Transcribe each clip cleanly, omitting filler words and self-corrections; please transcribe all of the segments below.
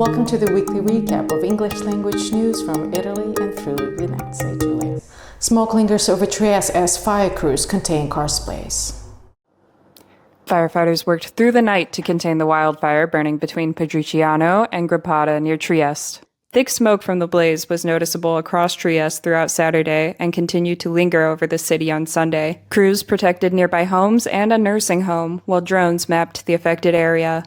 Welcome to the weekly recap of English language news from Italy and Friuli Venezia Giulia. Smoke lingers over Trieste as fire crews contain karst blaze. Firefighters worked through the night to contain the wildfire burning between Padriciano and Grappada near Trieste. Thick smoke from the blaze was noticeable across Trieste throughout Saturday and continued to linger over the city on Sunday. Crews protected nearby homes and a nursing home, while drones mapped the affected area.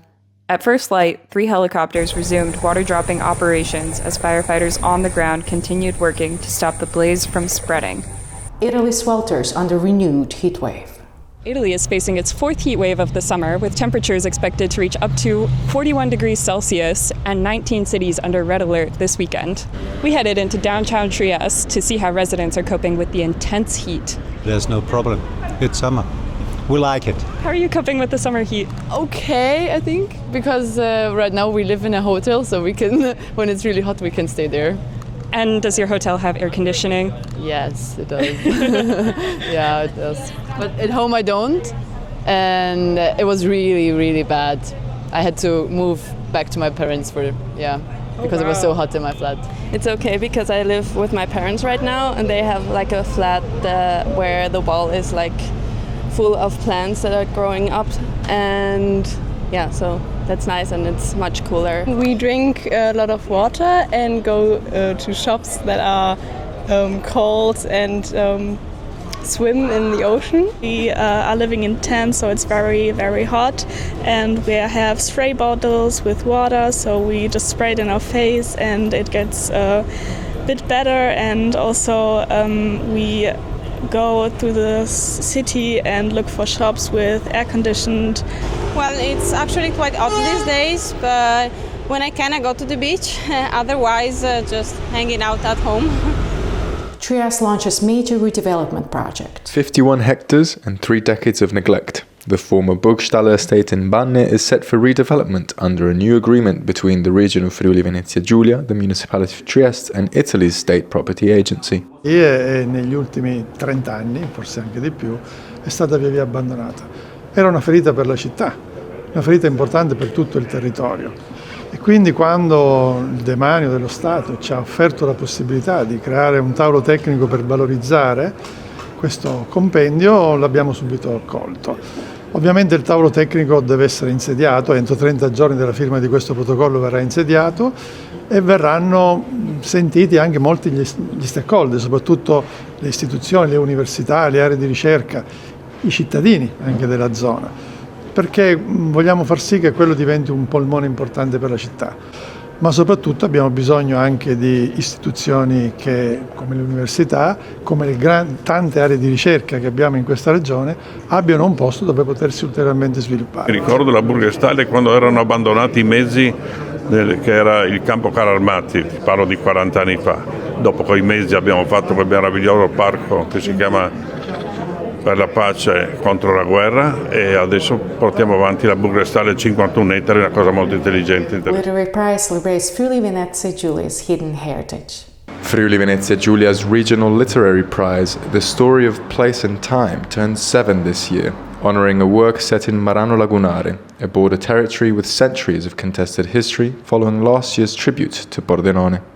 At first light, 3 helicopters resumed water-dropping operations as firefighters on the ground continued working to stop the blaze from spreading. Italy swelters under renewed heat wave. Italy is facing its 4th heat wave of the summer, with temperatures expected to reach up to 41 degrees Celsius and 19 cities under red alert this weekend. We headed into downtown Trieste to see how residents are coping with the intense heat. There's no problem. It's summer. We like it. How are you coping with the summer heat? Okay, I think, because right now we live in a hotel, so we can, when it's really hot, we can stay there. And does your hotel have air conditioning? Yes, it does. Yeah, it does. But at home I don't, and it was really, really bad. I had to move back to my parents because it was so hot in my flat. It's okay because I live with my parents right now, and they have like a flat where the wall is like full of plants that are growing up, and yeah, so that's nice and it's much cooler. We drink a lot of water and go to shops that are cold and swim in the ocean. We are living in tents, so it's very, very hot, and we have spray bottles with water, so we just spray it in our face and it gets a bit better. And also we go through the city and look for shops with air conditioned. Well, it's actually quite hot these days, but when I can, I go to the beach. Otherwise, just hanging out at home. Trieste launches major redevelopment project. 51 hectares and 3 decades of neglect. The former Burgstaller estate in Banne is set for redevelopment under a new agreement between the region of Friuli Venezia Giulia, the municipality of Trieste, and Italy's state property agency. Negli ultimi 30 anni, forse anche di più, è stata via via abbandonata. Era una ferita per la città, una ferita importante per tutto il territorio. E quindi quando il demanio dello Stato ci ha offerto la possibilità di creare un tavolo tecnico per valorizzare questo compendio, l'abbiamo subito accolto. Ovviamente il tavolo tecnico deve essere insediato, entro 30 giorni dalla firma di questo protocollo verrà insediato e verranno sentiti anche molti gli stakeholder, soprattutto le istituzioni, le università, le aree di ricerca, i cittadini anche della zona, perché vogliamo far sì che quello diventi un polmone importante per la città. Ma soprattutto abbiamo bisogno anche di istituzioni come le università, come le tante aree di ricerca che abbiamo in questa regione, abbiano un posto dove potersi ulteriormente sviluppare. Ricordo la Burgstalle quando erano abbandonati i mezzi che era il campo carri armati, parlo di 40 anni fa. Dopo quei mezzi abbiamo fatto quel meraviglioso parco che si chiama per la pace contro la guerra, e adesso portiamo avanti la Burgstalle 51 ettari, una cosa molto intelligente. Literary Prize celebrates Friuli Venezia Giulia's hidden heritage. Friuli Venezia Giulia's Regional Literary Prize, The Story of Place and Time, turns 7 this year, honoring a work set in Marano Lagunare, a border territory with centuries of contested history following last year's tribute to Pordenone.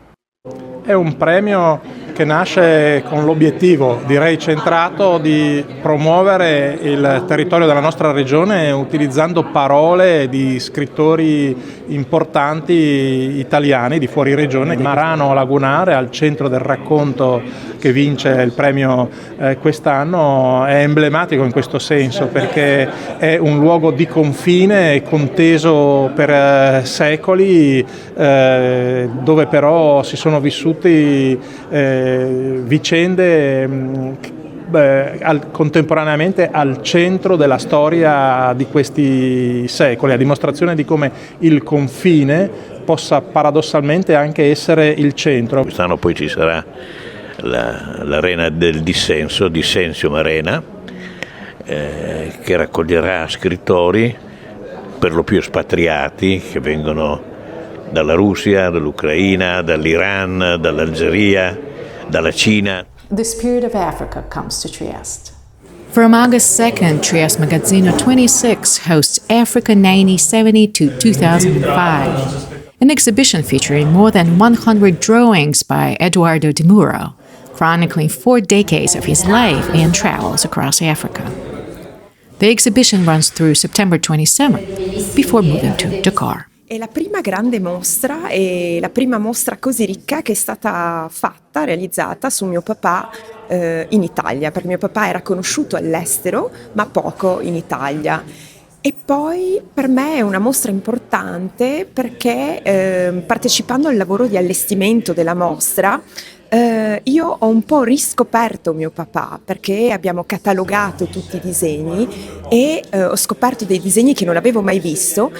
È un premio che nasce con l'obiettivo, direi centrato, di promuovere il territorio della nostra regione utilizzando parole di scrittori importanti italiani di fuori regione. Marano Lagunare, al centro del racconto che vince il premio quest'anno, è emblematico in questo senso, perché è un luogo di confine conteso per secoli, dove però si sono vissuti vicende contemporaneamente al centro della storia di questi secoli, a dimostrazione di come il confine possa paradossalmente anche essere il centro. Quest'anno poi ci sarà l'arena del dissenso, Dissensium Arena, che raccoglierà scrittori per lo più espatriati che vengono dalla Russia, dall'Ucraina, dall'Iran, dall'Algeria, dalla Cina. The spirit of Africa comes to Trieste. From August 2nd, Trieste Magazzino 26 hosts Africa 1970 to 2005. an exhibition featuring more than 100 drawings by Eduardo Di Muro, chronicling 4 decades of his life and travels across Africa. The exhibition runs through September 27 before moving to Dakar. È la prima grande mostra e la prima mostra così ricca che è stata realizzata su mio papà in Italia, perché mio papà era conosciuto all'estero ma poco in Italia. E poi per me è una mostra importante perché partecipando al lavoro di allestimento della mostra io ho un po' riscoperto mio papà, perché abbiamo catalogato tutti i disegni e ho scoperto dei disegni che non avevo mai visto,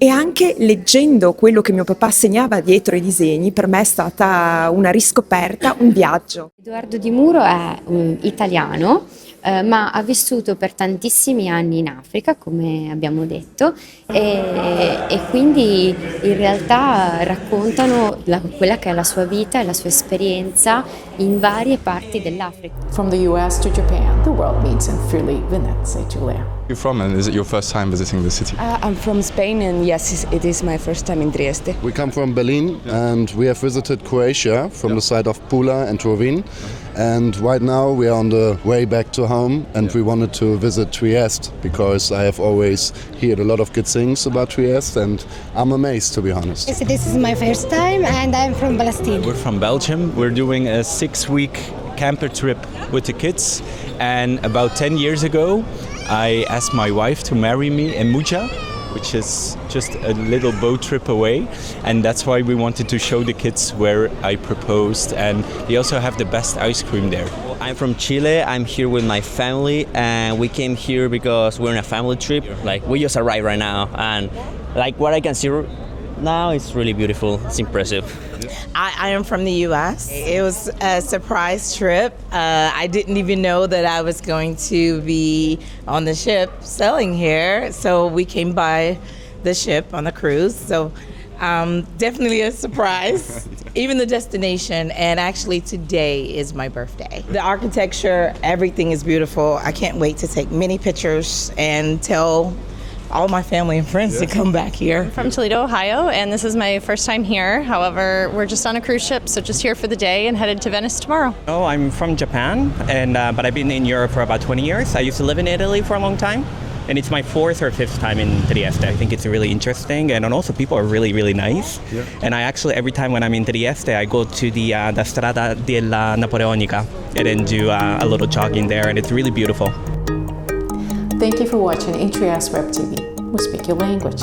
e anche leggendo quello che mio papà segnava dietro i disegni per me è stata una riscoperta, un viaggio. Eduardo Di Muro è italiano, ma ha vissuto per tantissimi anni in Africa, come abbiamo detto, e quindi in realtà raccontano quella che è la sua vita e la sua esperienza in varie parti dell'Africa. From the US to Japan, the world meets in Friuli Venezia Giulia. You're from, and is it your first time visiting the city? I'm from Spain, and yes, it is my first time in Trieste. We come from Berlin, and we have visited Croatia from the side of Pula and Rovinj. And right now we are on the way back to home, and we wanted to visit Trieste because I have always heard a lot of good things about Trieste, and I'm amazed, to be honest. This is my first time, and I'm from Palestine. We're from Belgium. We're doing a 6-week camper trip with the kids, and about 10 years ago I asked my wife to marry me in Muja, which is just a little boat trip away, and that's why we wanted to show the kids where I proposed, and they also have the best ice cream there. I'm from Chile. I'm here with my family, and we came here because we're on a family trip. Like, we just arrived right now, and like what I can see now is really beautiful. It's impressive. I am from the U.S. It was a surprise trip. I didn't even know that I was going to be on the ship sailing here. So we came by the ship on the cruise. So definitely a surprise. Even the destination. And actually today is my birthday. The architecture, everything is beautiful. I can't wait to take many pictures and tell all my family and friends to come back here. I'm from Toledo, Ohio, and this is my first time here. However, we're just on a cruise ship, so just here for the day and headed to Venice tomorrow. Oh, I'm from Japan, and but I've been in Europe for about 20 years. I used to live in Italy for a long time, and it's my 4th or 5th time in Trieste. I think it's really interesting, and also people are really, really nice. Yeah. And I actually, every time when I'm in Trieste, I go to the Strada della Napoleonica and then do a little jogging there, and it's really beautiful. Thank you for watching In Trieste Web TV. We speak your language.